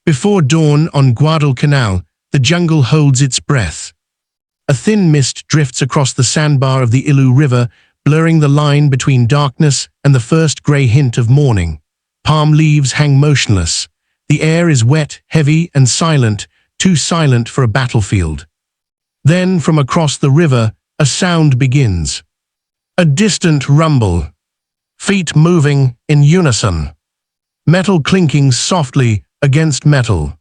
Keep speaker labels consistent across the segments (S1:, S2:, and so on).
S1: Before dawn on Guadalcanal, the jungle holds its breath. A thin mist drifts across the sandbar of the Ilu River, blurring the line between darkness and the first grey hint of morning. Palm leaves hang motionless. The air is wet, heavy, and silent, too silent for a battlefield. Then, from across the river, a sound begins. A distant rumble. Feet moving in unison. Metal clinking softly against metal.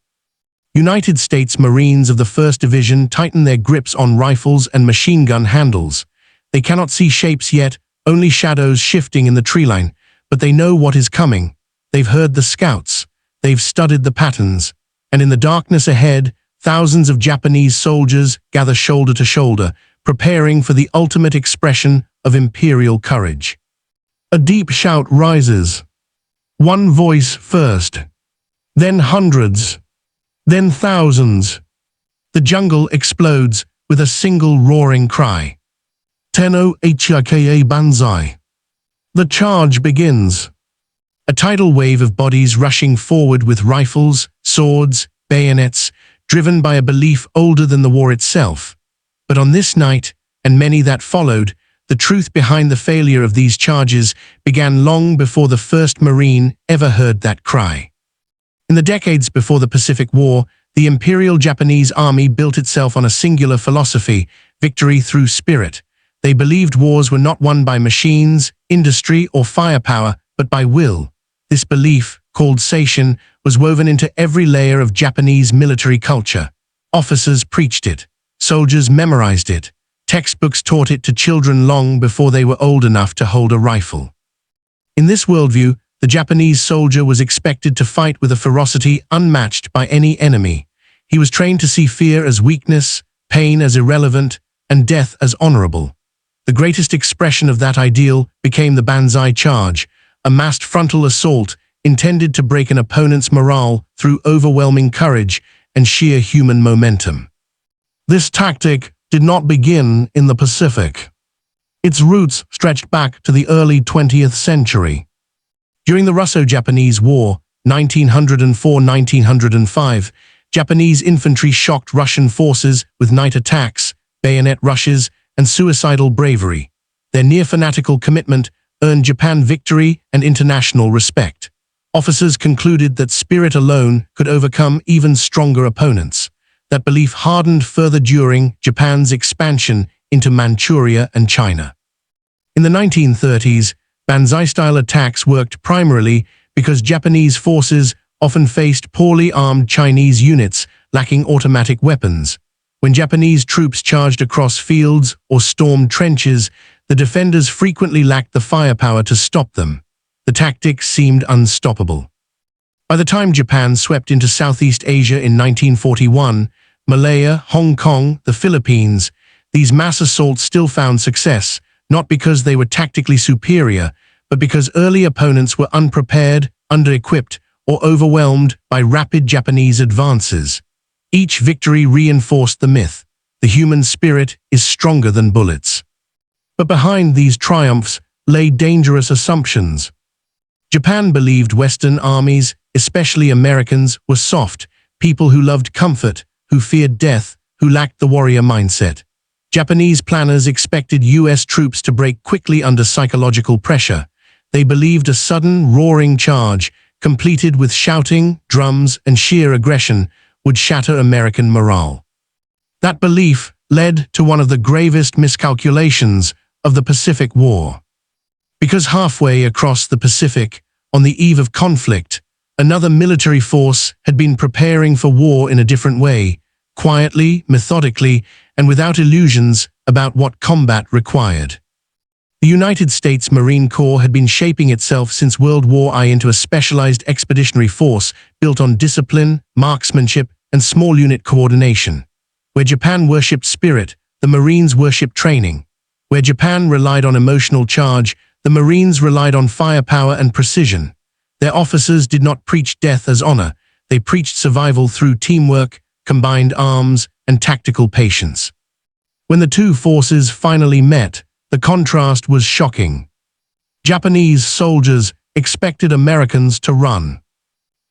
S1: United States Marines of the 1st Division tighten their grips on rifles and machine gun handles. They cannot see shapes yet, only shadows shifting in the treeline, but they know what is coming. They've heard the scouts. They've studied the patterns. And in the darkness ahead, thousands of Japanese soldiers gather shoulder to shoulder, preparing for the ultimate expression of imperial courage. A deep shout rises. One voice first. Then hundreds. Then thousands. The jungle explodes with a single roaring cry. Tenno hika Banzai. The charge begins. A tidal wave of bodies rushing forward with rifles, swords, bayonets, driven by a belief older than the war itself. But on this night, and many that followed, the truth behind the failure of these charges began long before the first Marine ever heard that cry. In the decades before the Pacific War, the Imperial Japanese Army built itself on a singular philosophy: victory through spirit. They believed wars were not won by machines, industry, or firepower, but by will. This belief, called seishin, was woven into every layer of Japanese military culture. Officers preached it. Soldiers memorized it. Textbooks taught it to children long before they were old enough to hold a rifle. In this worldview, the Japanese soldier was expected to fight with a ferocity unmatched by any enemy. He was trained to see fear as weakness, pain as irrelevant, and death as honorable. The greatest expression of that ideal became the Banzai charge, a massed frontal assault intended to break an opponent's morale through overwhelming courage and sheer human momentum. This tactic did not begin in the Pacific. Its roots stretched back to the early 20th century. During the Russo-Japanese War, 1904-1905, Japanese infantry shocked Russian forces with night attacks, bayonet rushes, and suicidal bravery. Their near-fanatical commitment earned Japan victory and international respect. Officers concluded that spirit alone could overcome even stronger opponents. That belief hardened further during Japan's expansion into Manchuria and China. In the 1930s, Banzai-style attacks worked primarily because Japanese forces often faced poorly armed Chinese units lacking automatic weapons. When Japanese troops charged across fields or stormed trenches, the defenders frequently lacked the firepower to stop them. The tactic seemed unstoppable. By the time Japan swept into Southeast Asia in 1941, Malaya, Hong Kong, the Philippines, these mass assaults still found success, not because they were tactically superior, but because early opponents were unprepared, under-equipped, or overwhelmed by rapid Japanese advances. Each victory reinforced the myth: the human spirit is stronger than bullets. But behind these triumphs lay dangerous assumptions. Japan believed Western armies, especially Americans, were soft, people who loved comfort, who feared death, who lacked the warrior mindset. Japanese planners expected US troops to break quickly under psychological pressure. They believed a sudden, roaring charge, completed with shouting, drums, and sheer aggression, would shatter American morale. That belief led to one of the gravest miscalculations of the Pacific War. Because halfway across the Pacific, on the eve of conflict, another military force had been preparing for war in a different way, quietly, methodically, and without illusions about what combat required. The United States Marine Corps had been shaping itself since World War I into a specialized expeditionary force built on discipline, marksmanship, and small unit coordination. Where Japan worshipped spirit, the Marines worshipped training. Where Japan relied on emotional charge, the Marines relied on firepower and precision. Their officers did not preach death as honor, they preached survival through teamwork, combined arms, and tactical patience. When the two forces finally met, the contrast was shocking. Japanese soldiers expected Americans to run.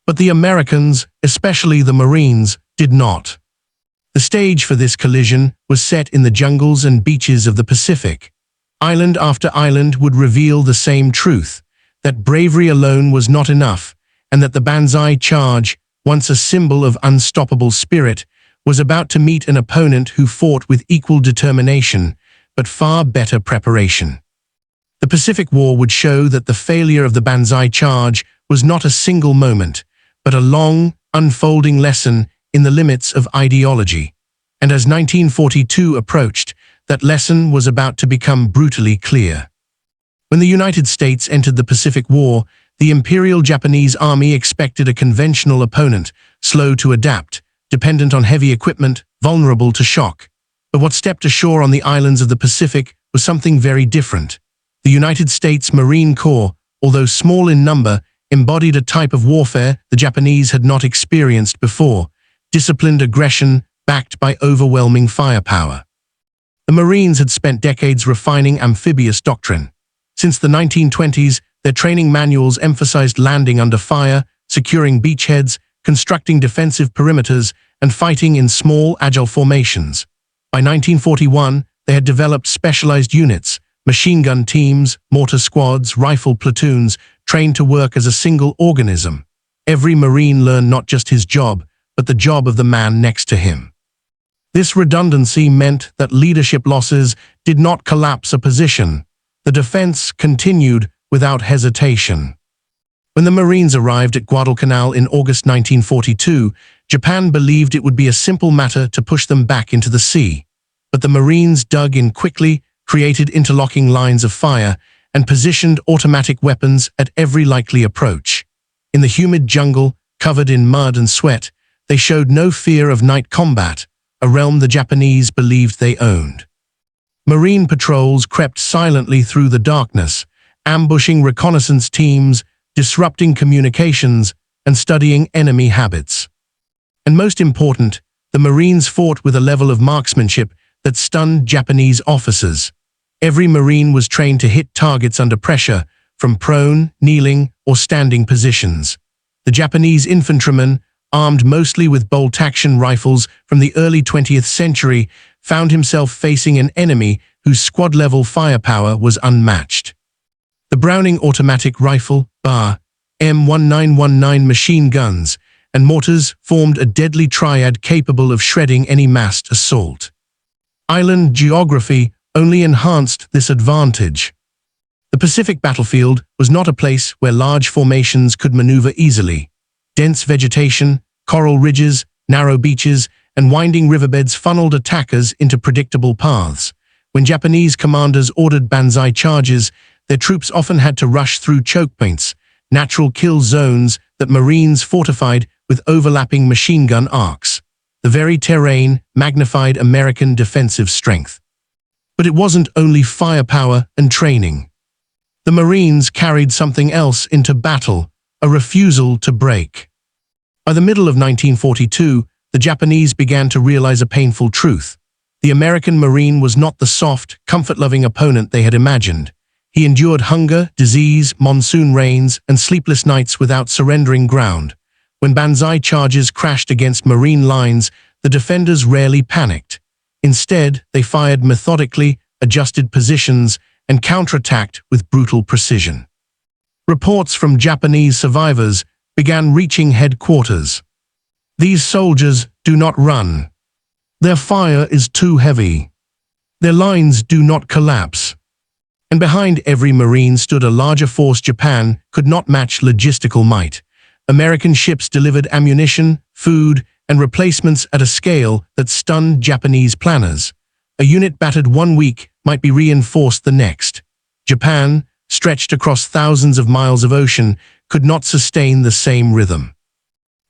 S1: But the Americans, especially the Marines, did not. The stage for this collision was set in the jungles and beaches of the Pacific. Island after island would reveal the same truth, that bravery alone was not enough, and that the Banzai charge, once a symbol of unstoppable spirit, was about to meet an opponent who fought with equal determination, but far better preparation. The Pacific War would show that the failure of the Banzai charge was not a single moment, but a long, unfolding lesson in the limits of ideology. And as 1942 approached, that lesson was about to become brutally clear. When the United States entered the Pacific War, the Imperial Japanese Army expected a conventional opponent, slow to adapt, dependent on heavy equipment, vulnerable to shock. But what stepped ashore on the islands of the Pacific was something very different. The United States Marine Corps, although small in number, embodied a type of warfare the Japanese had not experienced before, disciplined aggression backed by overwhelming firepower. The Marines had spent decades refining amphibious doctrine. Since the 1920s, their training manuals emphasized landing under fire, securing beachheads, constructing defensive perimeters, and fighting in small, agile formations. By 1941, they had developed specialized units, machine gun teams, mortar squads, rifle platoons, trained to work as a single organism. Every Marine learned not just his job, but the job of the man next to him. This redundancy meant that leadership losses did not collapse a position. The defense continued without hesitation. When the Marines arrived at Guadalcanal in August 1942, Japan believed it would be a simple matter to push them back into the sea. But the Marines dug in quickly, created interlocking lines of fire, and positioned automatic weapons at every likely approach. In the humid jungle, covered in mud and sweat, they showed no fear of night combat, a realm the Japanese believed they owned. Marine patrols crept silently through the darkness, ambushing reconnaissance teams, disrupting communications, and studying enemy habits. And most important, the Marines fought with a level of marksmanship that stunned Japanese officers. Every Marine was trained to hit targets under pressure, from prone, kneeling, or standing positions. The Japanese infantryman, armed mostly with bolt-action rifles from the early 20th century, found himself facing an enemy whose squad-level firepower was unmatched. The Browning automatic rifle, bar, M1919 machine guns, and mortars formed a deadly triad capable of shredding any massed assault. Island geography only enhanced this advantage. The Pacific battlefield was not a place where large formations could maneuver easily. Dense vegetation, coral ridges, narrow beaches, and winding riverbeds funneled attackers into predictable paths. When Japanese commanders ordered Banzai charges, their troops often had to rush through choke points, natural kill zones that Marines fortified with overlapping machine gun arcs. The very terrain magnified American defensive strength. But it wasn't only firepower and training. The Marines carried something else into battle, a refusal to break. By the middle of 1942, the Japanese began to realize a painful truth. The American Marine was not the soft, comfort-loving opponent they had imagined. He endured hunger, disease, monsoon rains, and sleepless nights without surrendering ground. When Banzai charges crashed against Marine lines, the defenders rarely panicked. Instead, they fired methodically, adjusted positions, and counterattacked with brutal precision. Reports from Japanese survivors began reaching headquarters. These soldiers do not run. Their fire is too heavy. Their lines do not collapse. And behind every Marine stood a larger force Japan could not match logistical might. American ships delivered ammunition, food, and replacements at a scale that stunned Japanese planners. A unit battered one week might be reinforced the next. Japan, stretched across thousands of miles of ocean, could not sustain the same rhythm.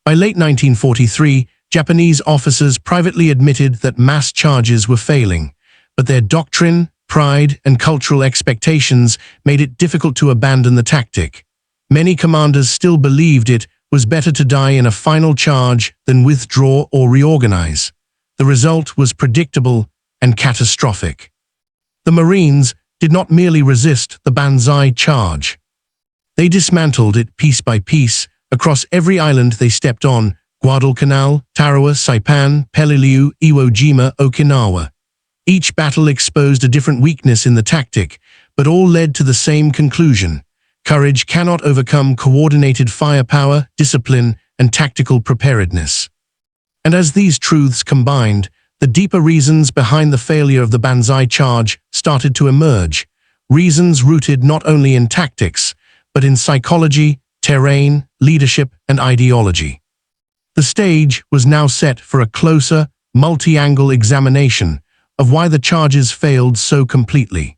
S1: By late 1943, Japanese officers privately admitted that mass charges were failing, but their doctrine, pride, and cultural expectations made it difficult to abandon the tactic. Many commanders still believed it was better to die in a final charge than withdraw or reorganize. The result was predictable and catastrophic. The Marines did not merely resist the Banzai charge. They dismantled it piece by piece, across every island they stepped on: Guadalcanal, Tarawa, Saipan, Peleliu, Iwo Jima, Okinawa. Each battle exposed a different weakness in the tactic, but all led to the same conclusion: courage cannot overcome coordinated firepower, discipline, and tactical preparedness. And as these truths combined, the deeper reasons behind the failure of the Banzai charge started to emerge, reasons rooted not only in tactics, but in psychology, terrain, leadership, and ideology. The stage was now set for a closer, multi-angle examination of why the charges failed so completely.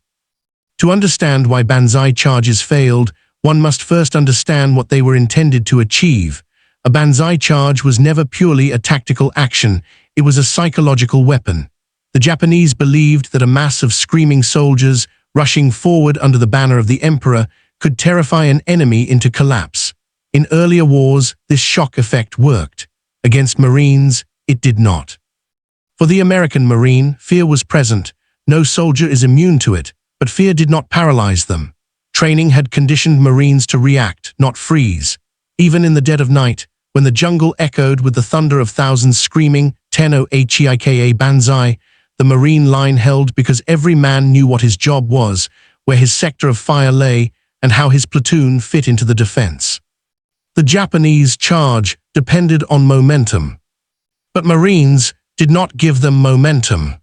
S1: To understand why Banzai charges failed, one must first understand what they were intended to achieve. A Banzai charge was never purely a tactical action, it was a psychological weapon. The Japanese believed that a mass of screaming soldiers rushing forward under the banner of the emperor could terrify an enemy into collapse. In earlier wars, this shock effect worked. Against Marines, it did not. For the American Marine, fear was present. No soldier is immune to it, but fear did not paralyze them. Training had conditioned Marines to react, not freeze. Even in the dead of night, when the jungle echoed with the thunder of thousands screaming, "Tenno Hika Banzai," the Marine line held because every man knew what his job was, where his sector of fire lay, and how his platoon fit into the defense. The Japanese charge depended on momentum. But Marines did not give them momentum.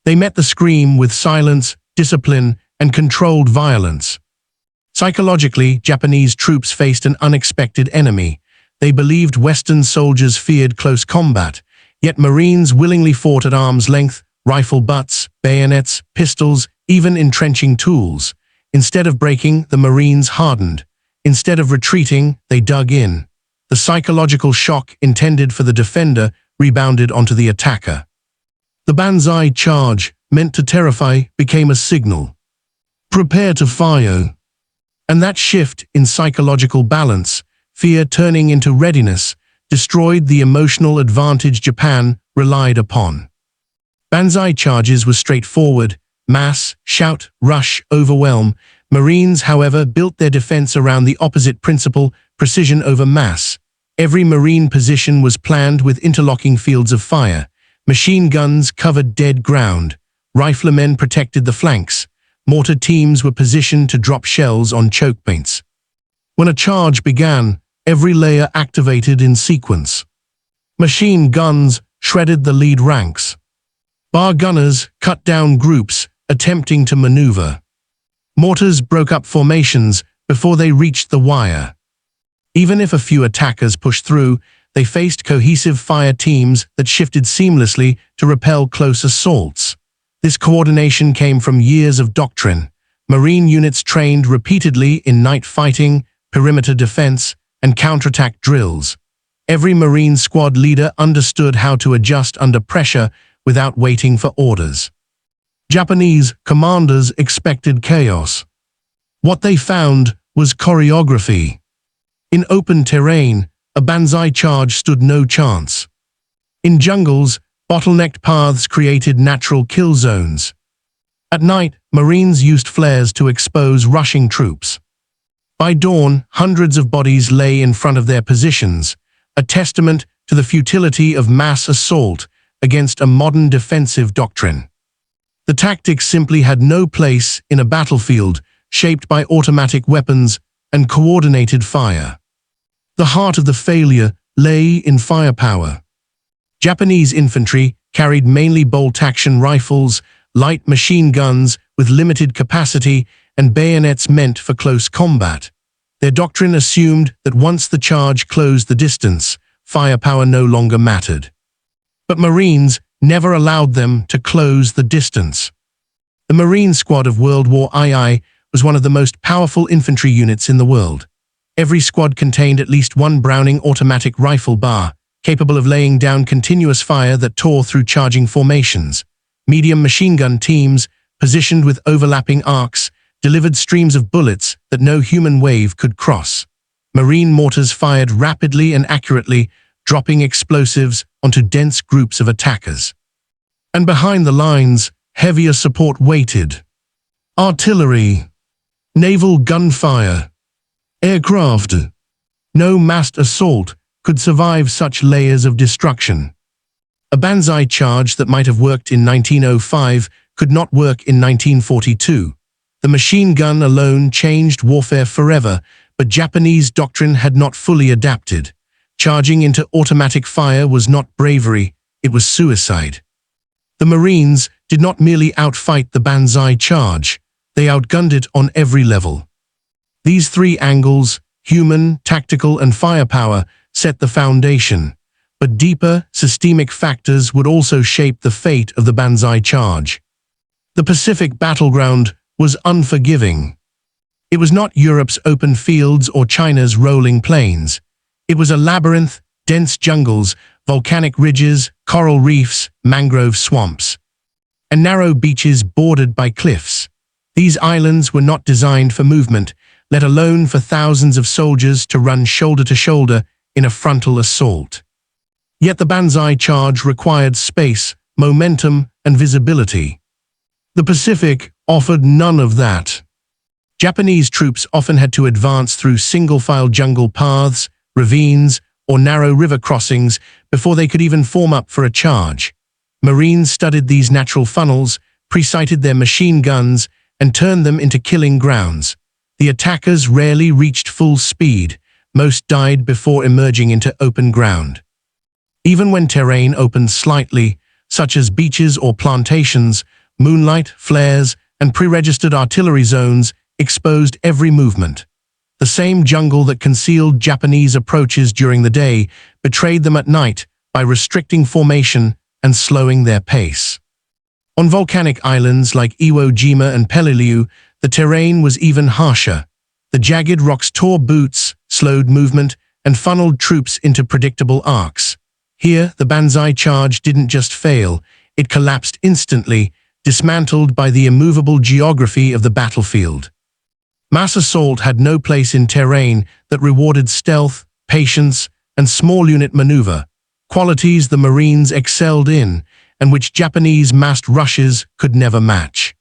S1: They met the scream with silence, discipline, and controlled violence. Psychologically, Japanese troops faced an unexpected enemy. They believed Western soldiers feared close combat, yet Marines willingly fought at arm's length, rifle butts, bayonets, pistols, even entrenching tools. Instead of breaking, the Marines hardened. Instead of retreating, they dug in. The psychological shock intended for the defender rebounded onto the attacker. The Banzai charge, meant to terrify, became a signal. Prepare to fire. And that shift in psychological balance, fear turning into readiness, destroyed the emotional advantage Japan relied upon. Banzai charges were straightforward: mass, shout, rush, overwhelm. Marines, however, built their defense around the opposite principle: precision over mass. Every Marine position was planned with interlocking fields of fire. Machine guns covered dead ground. Riflemen protected the flanks. Mortar teams were positioned to drop shells on choke points. When a charge began, every layer activated in sequence. Machine guns shredded the lead ranks. Bar gunners cut down groups attempting to maneuver. Mortars broke up formations before they reached the wire. Even if a few attackers pushed through, they faced cohesive fire teams that shifted seamlessly to repel close assaults. This coordination came from years of doctrine. Marine units trained repeatedly in night fighting, perimeter defense, and counterattack drills. Every Marine squad leader understood how to adjust under pressure without waiting for orders. Japanese commanders expected chaos. What they found was choreography. In open terrain, a Banzai charge stood no chance. In jungles, bottlenecked paths created natural kill zones. At night, Marines used flares to expose rushing troops. By dawn, hundreds of bodies lay in front of their positions, a testament to the futility of mass assault against a modern defensive doctrine. The tactics simply had no place in a battlefield shaped by automatic weapons and coordinated fire. The heart of the failure lay in firepower. Japanese infantry carried mainly bolt-action rifles, light machine guns with limited capacity, and bayonets meant for close combat. Their doctrine assumed that once the charge closed the distance, firepower no longer mattered. But Marines never allowed them to close the distance. The Marine Squad of WWII was one of the most powerful infantry units in the world. Every squad contained at least one Browning automatic rifle bar, capable of laying down continuous fire that tore through charging formations. Medium machine gun teams, positioned with overlapping arcs, delivered streams of bullets that no human wave could cross. Marine mortars fired rapidly and accurately, dropping explosives onto dense groups of attackers. And behind the lines, heavier support waited. Artillery, naval gunfire, aircraft, No massed assault could survive such layers of destruction. A Banzai charge that might have worked in 1905 could not work in 1942. The machine gun alone changed warfare forever, but Japanese doctrine had not fully adapted. Charging into automatic fire was not bravery, it was suicide. The Marines did not merely outfight the Banzai charge, they outgunned it on every level. These three angles, human, tactical, and firepower, set the foundation, but deeper, systemic factors would also shape the fate of the Banzai charge. The Pacific battleground was unforgiving. It was not Europe's open fields or China's rolling plains. It was a labyrinth, dense jungles, volcanic ridges, coral reefs, mangrove swamps, and narrow beaches bordered by cliffs. These islands were not designed for movement, let alone for thousands of soldiers to run shoulder to shoulder in a frontal assault. Yet the Banzai charge required space, momentum, and visibility. The Pacific offered none of that. Japanese troops often had to advance through single-file jungle paths, ravines, or narrow river crossings before they could even form up for a charge. Marines studied these natural funnels, pre-sighted their machine guns, and turned them into killing grounds. The attackers rarely reached full speed. Most died before emerging into open ground. Even when terrain opened slightly, such as beaches or plantations, moonlight, flares, and pre-registered artillery zones exposed every movement. The same jungle that concealed Japanese approaches during the day betrayed them at night by restricting formation and slowing their pace. On volcanic islands like Iwo Jima and Peleliu, the terrain was even harsher. The jagged rocks tore boots, slowed movement, and funneled troops into predictable arcs. Here, the Banzai charge didn't just fail, it collapsed instantly, dismantled by the immovable geography of the battlefield. Mass assault had no place in terrain that rewarded stealth, patience, and small unit maneuver, qualities the Marines excelled in and which Japanese massed rushes could never match.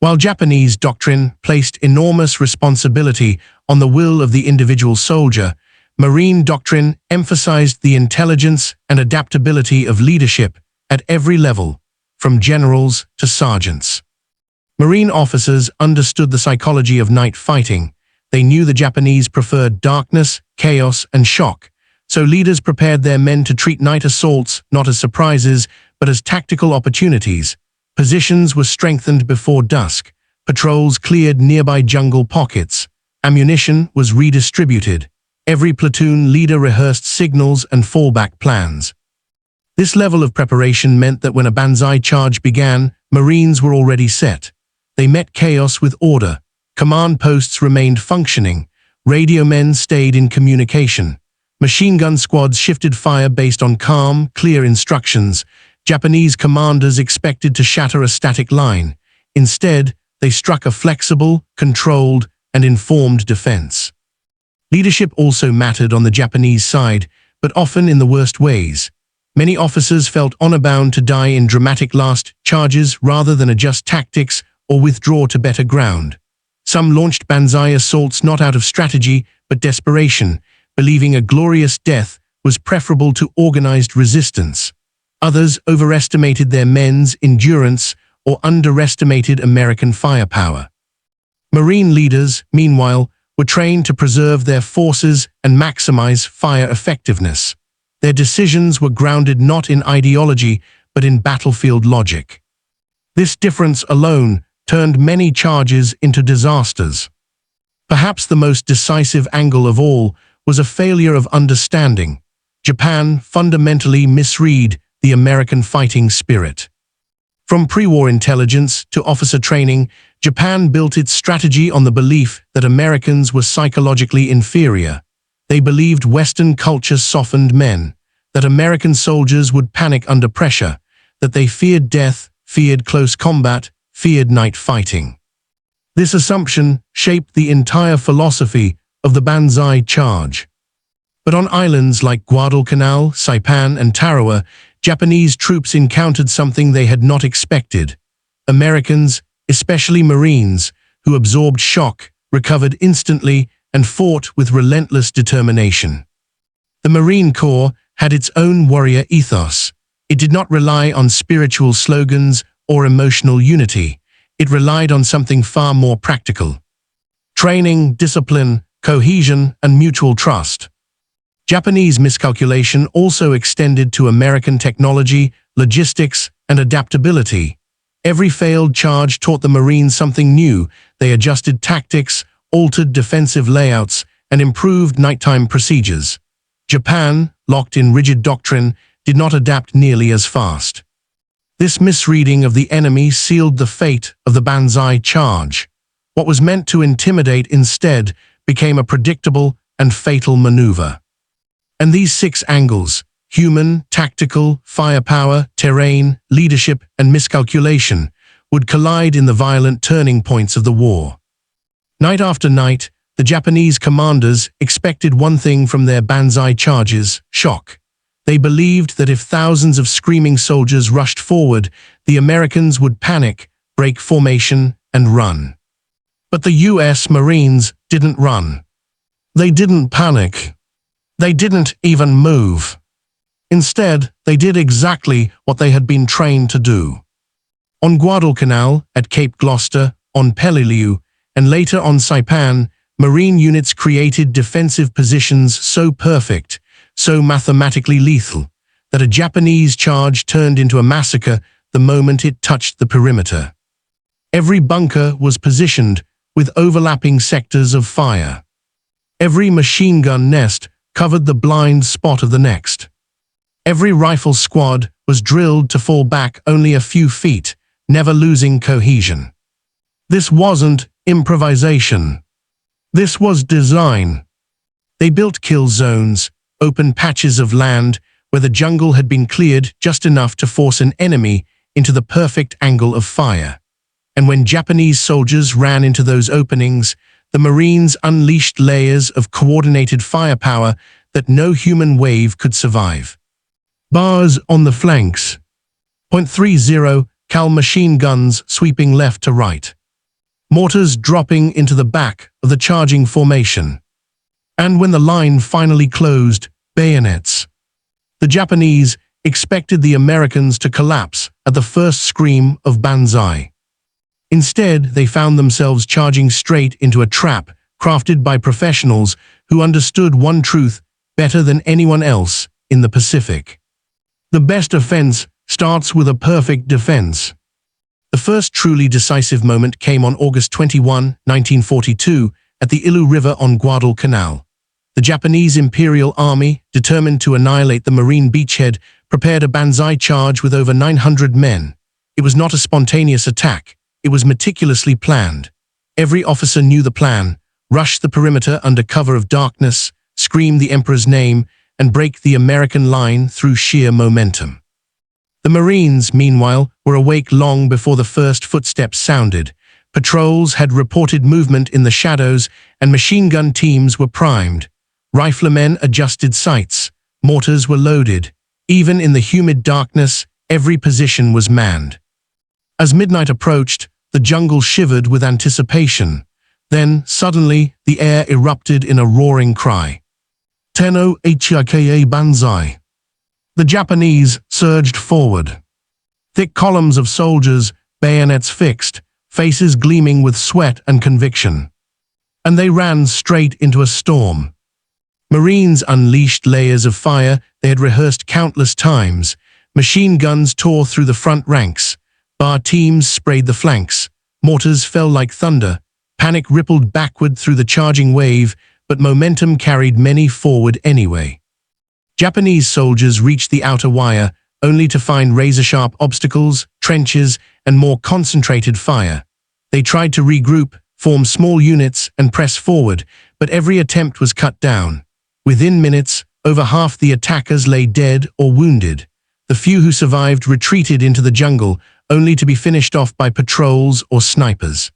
S1: While Japanese doctrine placed enormous responsibility on the will of the individual soldier, Marine doctrine emphasized the intelligence and adaptability of leadership at every level, from generals to sergeants. Marine officers understood the psychology of night fighting. They knew the Japanese preferred darkness, chaos, and shock, so leaders prepared their men to treat night assaults not as surprises, but as tactical opportunities. Positions were strengthened before dusk, patrols cleared nearby jungle pockets, ammunition was redistributed. Every platoon leader rehearsed signals and fallback plans. This level of preparation meant that when a Banzai charge began, Marines were already set. They met chaos with order. Command posts remained functioning. Radio men stayed in communication. Machine gun squads shifted fire based on calm, clear instructions. Japanese commanders expected to shatter a static line. Instead, they struck a flexible, controlled, and informed defense. Leadership also mattered on the Japanese side, but often in the worst ways. Many officers felt honor-bound to die in dramatic last charges rather than adjust tactics or withdraw to better ground. Some launched Banzai assaults not out of strategy but desperation, believing a glorious death was preferable to organized resistance. Others overestimated their men's endurance or underestimated American firepower. Marine leaders, meanwhile, were trained to preserve their forces and maximize fire effectiveness. Their decisions were grounded not in ideology, but in battlefield logic. This difference alone turned many charges into disasters. Perhaps the most decisive angle of all was a failure of understanding. Japan fundamentally misread the American fighting spirit. From pre-war intelligence to officer training, Japan built its strategy on the belief that Americans were psychologically inferior. They believed Western culture softened men, that American soldiers would panic under pressure, that they feared death, feared close combat, feared night fighting. This assumption shaped the entire philosophy of the Banzai charge. But on islands like Guadalcanal, Saipan, and Tarawa, Japanese troops encountered something they had not expected. Americans, especially Marines, who absorbed shock, recovered instantly, and fought with relentless determination. The Marine Corps had its own warrior ethos. It did not rely on spiritual slogans or emotional unity. It relied on something far more practical: training, discipline, cohesion, and mutual trust. Japanese miscalculation also extended to American technology, logistics, and adaptability. Every failed charge taught the Marines something new. They adjusted tactics, altered defensive layouts, and improved nighttime procedures. Japan, locked in rigid doctrine, did not adapt nearly as fast. This misreading of the enemy sealed the fate of the Banzai charge. What was meant to intimidate instead became a predictable and fatal maneuver. And these 6 angles: human, tactical, firepower, terrain, leadership, and miscalculation, would collide in the violent turning points of the war. Night after night, the Japanese commanders expected one thing from their Banzai charges: shock. They believed that if thousands of screaming soldiers rushed forward, the Americans would panic, break formation, and run. But the U.S. Marines didn't run. They didn't panic. They didn't even move. Instead, they did exactly what they had been trained to do. On Guadalcanal, at Cape Gloucester, on Peleliu, and later on Saipan, Marine units created defensive positions so perfect, so mathematically lethal, that a Japanese charge turned into a massacre the moment it touched the perimeter. Every bunker was positioned with overlapping sectors of fire. Every machine gun nest covered the blind spot of the next. Every rifle squad was drilled to fall back only a few feet, never losing cohesion. This wasn't improvisation. This was design. They built kill zones, open patches of land where the jungle had been cleared just enough to force an enemy into the perfect angle of fire. And when Japanese soldiers ran into those openings, the Marines unleashed layers of coordinated firepower that no human wave could survive. Bars on the flanks. .30 cal machine guns sweeping left to right. Mortars dropping into the back of the charging formation. And when the line finally closed, bayonets. The Japanese expected the Americans to collapse at the first scream of Banzai. Instead, they found themselves charging straight into a trap crafted by professionals who understood one truth better than anyone else in the Pacific. The best offense starts with a perfect defense. The first truly decisive moment came on August 21, 1942, at the Ilu River on Guadalcanal. The Japanese Imperial Army, determined to annihilate the Marine beachhead, prepared a Banzai charge with over 900 men. It was not a spontaneous attack. It was meticulously planned. Every officer knew the plan: rush the perimeter under cover of darkness, scream the Emperor's name, and break the American line through sheer momentum. The Marines, meanwhile, were awake long before the first footsteps sounded. Patrols had reported movement in the shadows, and machine gun teams were primed. Riflemen adjusted sights. Mortars were loaded. Even in the humid darkness, every position was manned. As midnight approached, the jungle shivered with anticipation. Then, suddenly, the air erupted in a roaring cry. Tenno Hika Banzai. The Japanese surged forward. Thick columns of soldiers, bayonets fixed, faces gleaming with sweat and conviction. And they ran straight into a storm. Marines unleashed layers of fire they had rehearsed countless times. Machine guns tore through the front ranks. Bar teams sprayed the flanks. Mortars fell like thunder. Panic rippled backward through the charging wave, but momentum carried many forward anyway. Japanese soldiers reached the outer wire, only to find razor-sharp obstacles, trenches, and more concentrated fire. They tried to regroup, form small units, and press forward, but every attempt was cut down. Within minutes, over half the attackers lay dead or wounded. The few who survived retreated into the jungle, only to be finished off by patrols or snipers.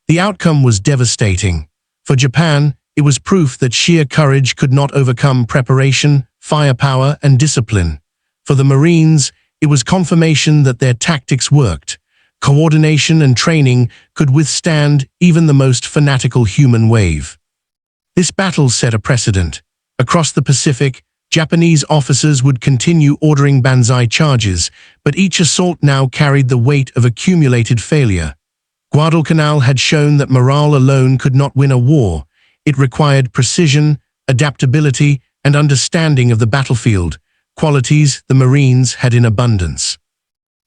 S1: The outcome was devastating. For Japan, it was proof that sheer courage could not overcome preparation, firepower, and discipline. For the Marines, it was confirmation that their tactics worked. Coordination and training could withstand even the most fanatical human wave. This battle set a precedent. Across the Pacific, Japanese officers would continue ordering Banzai charges, but each assault now carried the weight of accumulated failure. Guadalcanal had shown that morale alone could not win a war. It required precision, adaptability, and understanding of the battlefield, qualities the Marines had in abundance.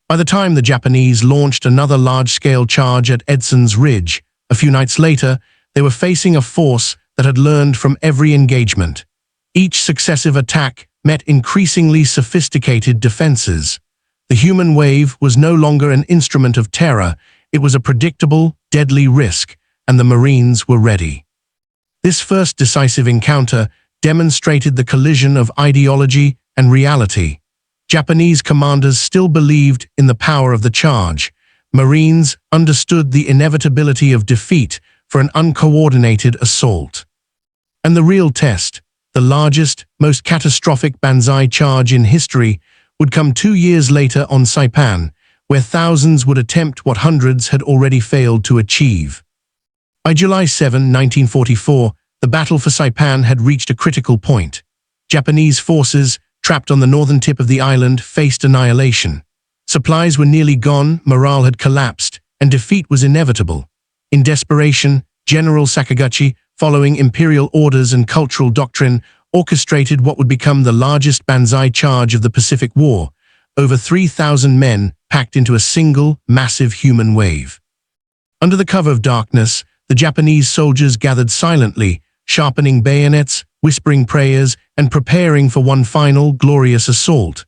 S1: By the time the Japanese launched another large-scale charge at Edson's Ridge, a few nights later, they were facing a force that had learned from every engagement. Each successive attack met increasingly sophisticated defenses. The human wave was no longer an instrument of terror, it was a predictable, deadly risk, and the Marines were ready. This first decisive encounter demonstrated the collision of ideology and reality. Japanese commanders still believed in the power of the charge. Marines understood the inevitability of defeat for an uncoordinated assault. And the real test, the largest, most catastrophic Banzai charge in history, would come 2 years later on Saipan, where thousands would attempt what hundreds had already failed to achieve. By July 7, 1944, the battle for Saipan had reached a critical point. Japanese forces, trapped on the northern tip of the island, faced annihilation. Supplies were nearly gone, morale had collapsed, and defeat was inevitable. In desperation, General Sakaguchi, following imperial orders and cultural doctrine, orchestrated what would become the largest Banzai charge of the Pacific War, over 3,000 men packed into a single, massive human wave. Under the cover of darkness, the Japanese soldiers gathered silently, sharpening bayonets, whispering prayers, and preparing for one final, glorious assault.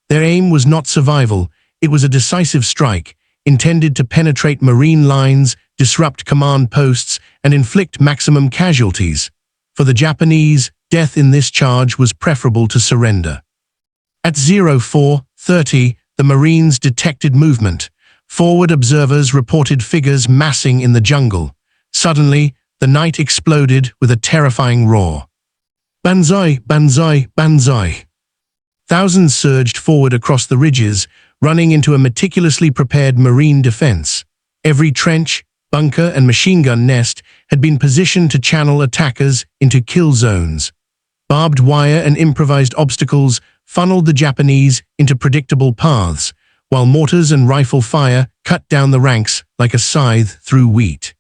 S1: Their aim was not survival, it was a decisive strike, intended to penetrate Marine lines, disrupt command posts, and inflict maximum casualties. For the Japanese, death in this charge was preferable to surrender. At 04:30, the Marines detected movement. Forward observers reported figures massing in the jungle. Suddenly, the night exploded with a terrifying roar. Banzai! Banzai! Banzai! Thousands surged forward across the ridges, running into a meticulously prepared Marine defense. Every trench, bunker, and machine gun nest had been positioned to channel attackers into kill zones. Barbed wire and improvised obstacles funneled the Japanese into predictable paths, while mortars and rifle fire cut down the ranks like a scythe through wheat.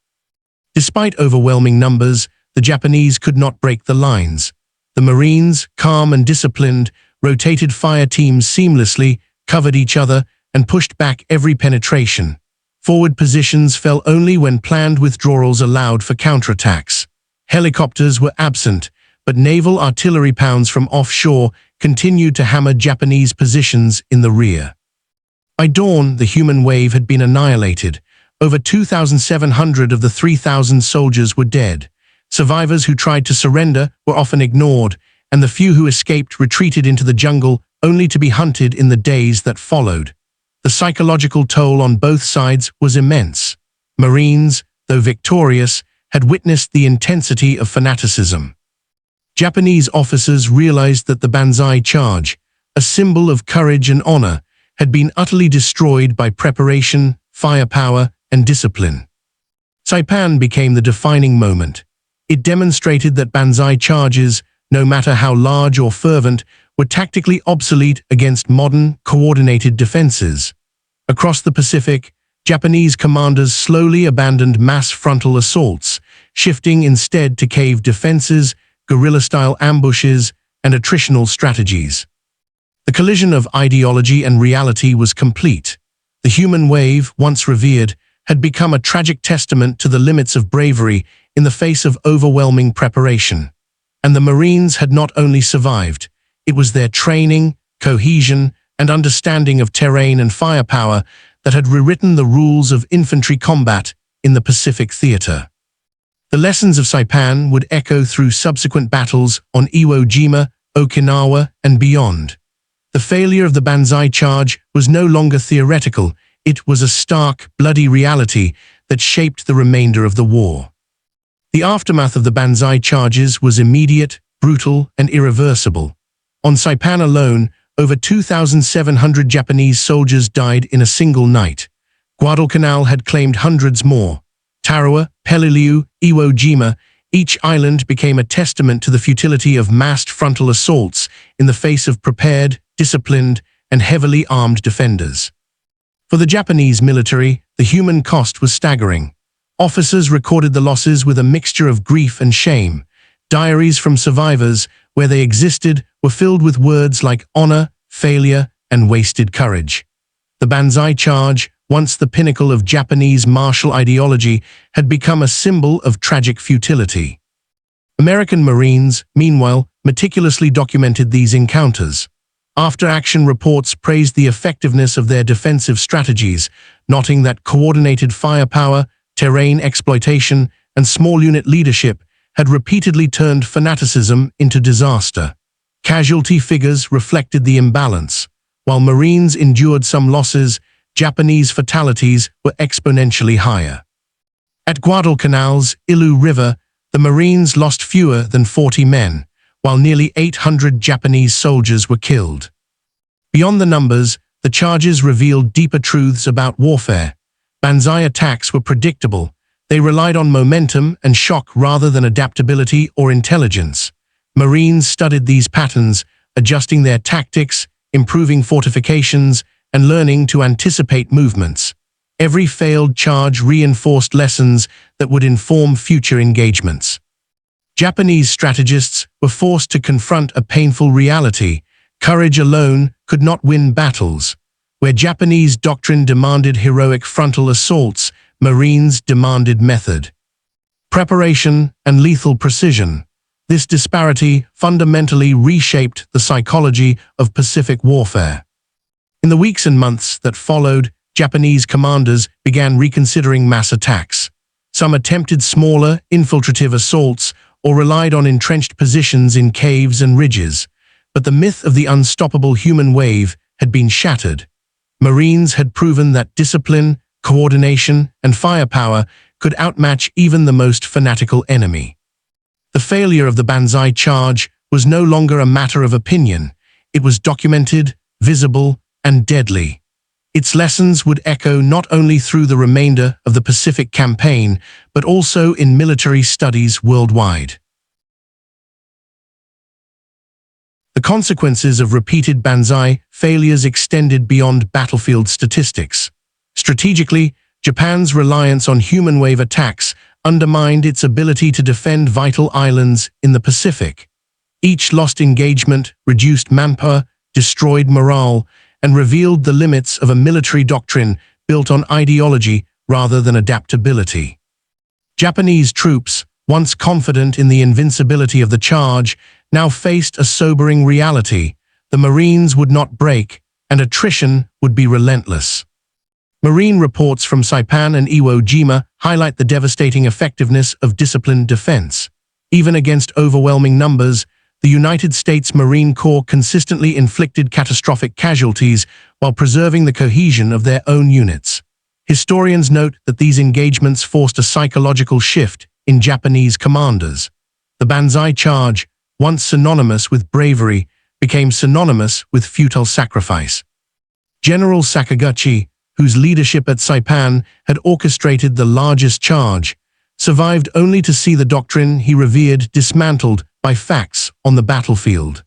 S1: Despite overwhelming numbers, the Japanese could not break the lines. The Marines, calm and disciplined, rotated fire teams seamlessly, covered each other, and pushed back every penetration. Forward positions fell only when planned withdrawals allowed for counterattacks. Helicopters were absent, but naval artillery pounds from offshore continued to hammer Japanese positions in the rear. By dawn, the human wave had been annihilated. Over 2,700 of the 3,000 soldiers were dead. Survivors who tried to surrender were often ignored, and the few who escaped retreated into the jungle only to be hunted in the days that followed. The psychological toll on both sides was immense. Marines, though victorious, had witnessed the intensity of fanaticism. Japanese officers realized that the Banzai charge, a symbol of courage and honor, had been utterly destroyed by preparation, firepower, and discipline. Saipan became the defining moment. It demonstrated that Banzai charges, no matter how large or fervent, were tactically obsolete against modern, coordinated defenses. Across the Pacific, Japanese commanders slowly abandoned mass frontal assaults, shifting instead to cave defenses, guerrilla-style ambushes, and attritional strategies. The collision of ideology and reality was complete. The human wave, once revered, had become a tragic testament to the limits of bravery in the face of overwhelming preparation. And the Marines had not only survived, it was their training, cohesion, and understanding of terrain and firepower that had rewritten the rules of infantry combat in the Pacific theater. The lessons of Saipan would echo through subsequent battles on Iwo Jima, Okinawa, and beyond. The failure of the Banzai charge was no longer theoretical, it was a stark, bloody reality that shaped the remainder of the war. The aftermath of the Banzai charges was immediate, brutal, and irreversible. On Saipan alone, over 2,700 Japanese soldiers died in a single night. Guadalcanal had claimed hundreds more. Tarawa, Peleliu, Iwo Jima, Each island became a testament to the futility of massed frontal assaults in the face of prepared, disciplined, and heavily armed defenders. For the Japanese military, the human cost was staggering. Officers recorded the losses with a mixture of grief and shame. Diaries from survivors, where they existed, were filled with words like honor, failure, and wasted courage. The Banzai charge, once the pinnacle of Japanese martial ideology, had become a symbol of tragic futility. American Marines, meanwhile, meticulously documented these encounters. After-action reports praised the effectiveness of their defensive strategies, noting that coordinated firepower, terrain exploitation, and small unit leadership had repeatedly turned fanaticism into disaster. Casualty figures reflected the imbalance. While Marines endured some losses, Japanese fatalities were exponentially higher. At Guadalcanal's Ilu River, the Marines lost fewer than 40 men, while nearly 800 Japanese soldiers were killed. Beyond the numbers, the charges revealed deeper truths about warfare. Banzai attacks were predictable. They relied on momentum and shock rather than adaptability or intelligence. Marines studied these patterns, adjusting their tactics, improving fortifications, and learning to anticipate movements. Every failed charge reinforced lessons that would inform future engagements. Japanese strategists were forced to confront a painful reality. Courage alone could not win battles. Where Japanese doctrine demanded heroic frontal assaults, Marines demanded method, preparation, and lethal precision. This disparity fundamentally reshaped the psychology of Pacific warfare. In the weeks and months that followed, Japanese commanders began reconsidering mass attacks. Some attempted smaller, infiltrative assaults or relied on entrenched positions in caves and ridges. But the myth of the unstoppable human wave had been shattered. Marines had proven that discipline, coordination, and firepower could outmatch even the most fanatical enemy. The failure of the Banzai charge was no longer a matter of opinion. It was documented, visible, and deadly. Its lessons would echo not only through the remainder of the Pacific campaign, but also in military studies worldwide. The consequences of repeated Banzai failures extended beyond battlefield statistics. Strategically, Japan's reliance on human wave attacks undermined its ability to defend vital islands in the Pacific. Each lost engagement reduced manpower, destroyed morale, and revealed the limits of a military doctrine built on ideology rather than adaptability. Japanese troops, once confident in the invincibility of the charge, now faced a sobering reality. The Marines would not break, and attrition would be relentless. Marine reports from Saipan and Iwo Jima highlight the devastating effectiveness of disciplined defense. Even against overwhelming numbers, the United States Marine Corps consistently inflicted catastrophic casualties while preserving the cohesion of their own units. Historians note that these engagements forced a psychological shift in Japanese commanders. The Banzai charge, once synonymous with bravery, became synonymous with futile sacrifice. General Sakaguchi, whose leadership at Saipan had orchestrated the largest charge, survived only to see the doctrine he revered dismantled by facts on the battlefield.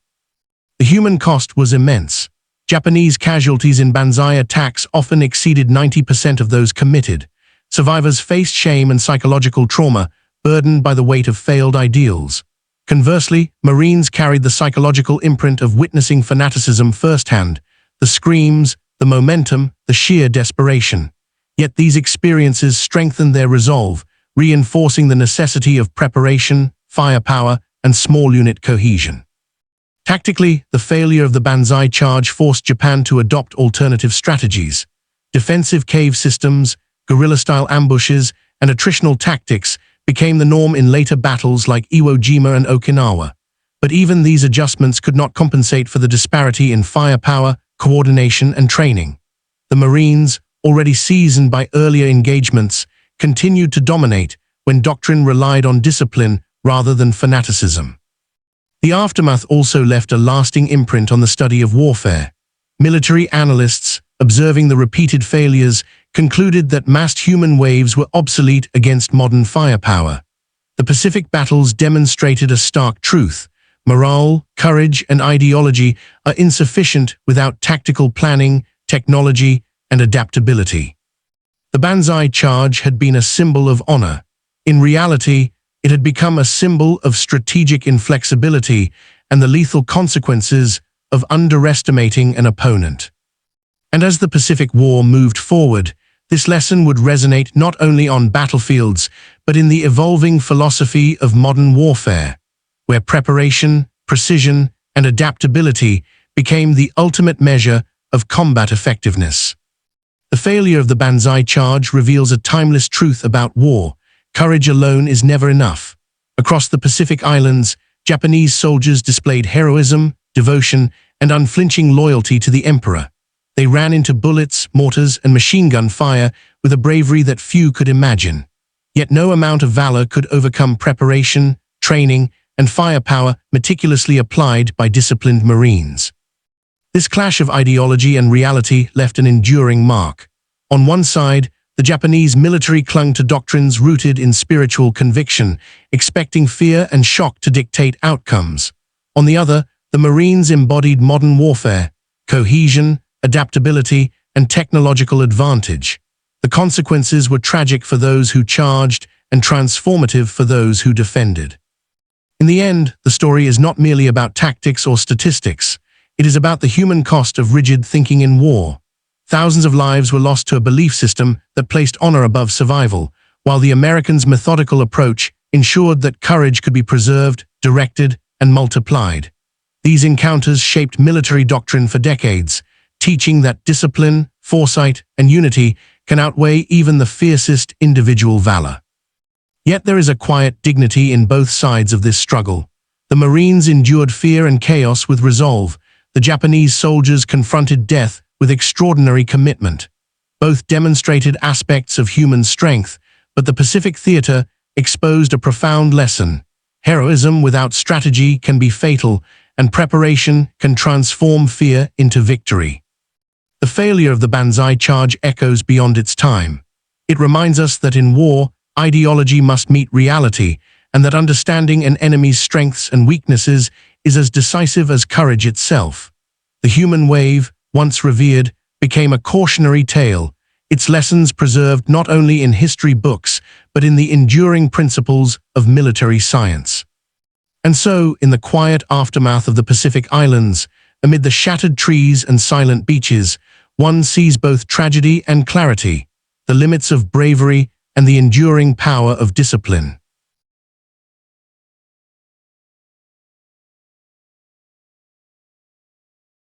S1: The human cost was immense. Japanese casualties in Banzai attacks often exceeded 90% of those committed. Survivors faced shame and psychological trauma, burdened by the weight of failed ideals. Conversely, Marines carried the psychological imprint of witnessing fanaticism firsthand, the screams, the momentum, the sheer desperation. Yet these experiences strengthened their resolve, reinforcing the necessity of preparation, firepower, and small unit cohesion. Tactically, the failure of the Banzai charge forced Japan to adopt alternative strategies. Defensive cave systems, guerrilla-style ambushes, and attritional tactics became the norm in later battles like Iwo Jima and Okinawa. But even these adjustments could not compensate for the disparity in firepower, coordination, and training. The Marines, already seasoned by earlier engagements, continued to dominate when doctrine relied on discipline rather than fanaticism. The aftermath also left a lasting imprint on the study of warfare. Military analysts, observing the repeated failures, concluded that massed human waves were obsolete against modern firepower. The Pacific battles demonstrated a stark truth. Morale, courage, and ideology are insufficient without tactical planning, technology, and adaptability. The Banzai charge had been a symbol of honor. In reality, it had become a symbol of strategic inflexibility and the lethal consequences of underestimating an opponent. And as the Pacific War moved forward, this lesson would resonate not only on battlefields, but in the evolving philosophy of modern warfare, where preparation, precision, and adaptability became the ultimate measure of combat effectiveness. The failure of the Banzai charge reveals a timeless truth about war. Courage alone is never enough. Across the Pacific Islands, Japanese soldiers displayed heroism, devotion, and unflinching loyalty to the emperor. They ran into bullets, mortars, and machine gun fire with a bravery that few could imagine. Yet no amount of valor could overcome preparation, training, and firepower meticulously applied by disciplined Marines. This clash of ideology and reality left an enduring mark. On one side, the Japanese military clung to doctrines rooted in spiritual conviction, expecting fear and shock to dictate outcomes. On the other, the Marines embodied modern warfare, cohesion, adaptability, and technological advantage. The consequences were tragic for those who charged and transformative for those who defended. In the end, the story is not merely about tactics or statistics. It is about the human cost of rigid thinking in war. Thousands of lives were lost to a belief system that placed honor above survival, while the Americans' methodical approach ensured that courage could be preserved, directed, and multiplied. These encounters shaped military doctrine for decades, teaching that discipline, foresight, and unity can outweigh even the fiercest individual valor. Yet there is a quiet dignity in both sides of this struggle. The Marines endured fear and chaos with resolve. The Japanese soldiers confronted death with extraordinary commitment. Both demonstrated aspects of human strength, but the Pacific theater exposed a profound lesson. Heroism without strategy can be fatal, and preparation can transform fear into victory. The failure of the Banzai charge echoes beyond its time. It reminds us that in war, ideology must meet reality, and that understanding an enemy's strengths and weaknesses is as decisive as courage itself. The human wave, once revered, became a cautionary tale, its lessons preserved not only in history books, but in the enduring principles of military science. And so, in the quiet aftermath of the Pacific Islands, amid the shattered trees and silent beaches, one sees both tragedy and clarity, the limits of bravery and the enduring power of discipline.